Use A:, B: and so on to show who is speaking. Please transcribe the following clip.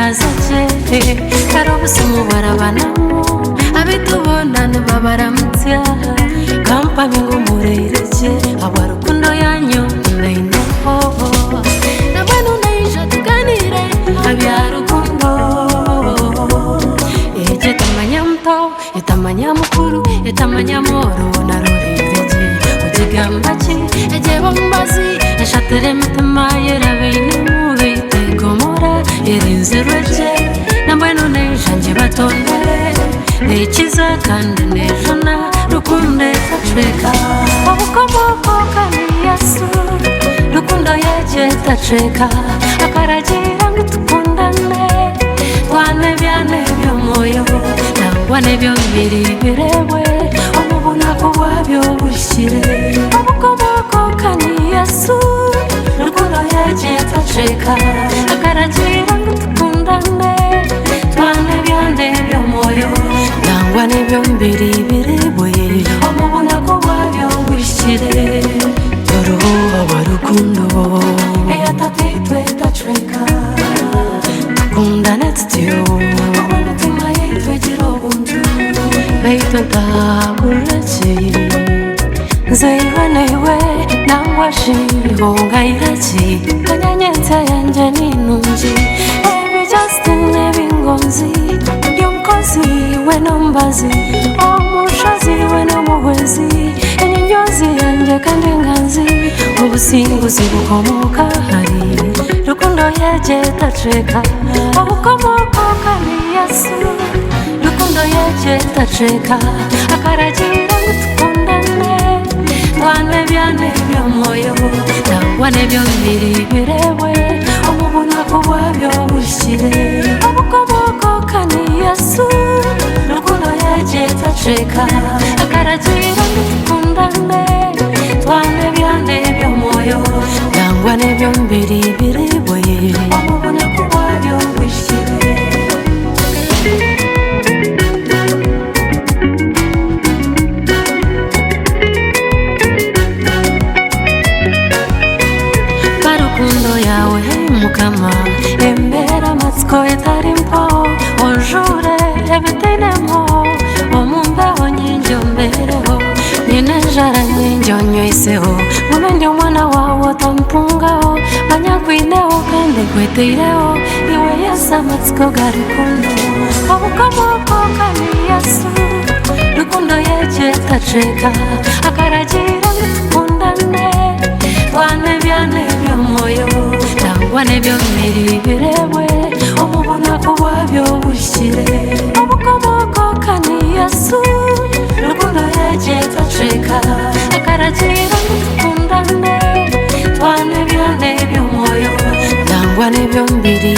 A: nazaje karobusumu barabanamu abitubona ntibabaramutsa kampani ngo murereje abarukundo yanyu ndayineho namwe nunayija tuganire abyarukundo ejetamanya mto etamanya mukuru etamanya moro narurereje ugigamba ki ejebo mbazi eshatere mutima yerabeinemu beitegomora erinzireje namwe nunayija nje batondere nechiza kandi nejona rukunde tacheka obukoboko kandi Yesu rukundo yeje tacheka akaragira ngo tukundane twane byane byomoyo nangwane byo biri birewe omubona ko wabyo bushire obukoboko kandi Yesu rukundo yeje tacheka akaragira ngo tukundane twane byane byomoyo nangwane byo biri birewe omubona ko wabyo bushire Yoruba barukundo eyatatitwe tacheka kundane tutyo omutima yitwe girobuntu beito ndagulachi nzeiwanewe nangwashiho ngairachi kanyanyetsa yanje ninunji ebijastine bingonzi byomkozi wenombazi omushazi wenomuhwezi enyonyozi yanje kandi nganzi ubusinguzi bukomoka hari rukundo yeje tacheka obukomoko kandi Yesu rukundo yeje tacheka akaragira ngo tukundane twane byane byomoyo nangwane byo biri birewe omubona ko wabyo bushire obukomoko kandi Yesu rukundo yeje tacheka akaragira ngo tukundane twane byane byomoyo nangwane byo biri birewe omubona ko wabyo bushire barukundo yawe mukama embera matsiko etarimpo onjure ebitenemo omumbeho nyinjo mbereho ninenjara nyinjo nyoiseho mumendi omwana wawo tampungaho banyagwineho kandi gweteireho iwe yesa matsiko garukundo obukomoko kandi Yesu rukundo yeje tacheka akaragira ngo tukundane twane byane byomoyo nangwane byo biri birewe omubona ko wabyo bushire obukomoko kandi Yesu rukundo yeje tacheka akaragira ngo tukundane twane byane byomoyo nangwane byo biri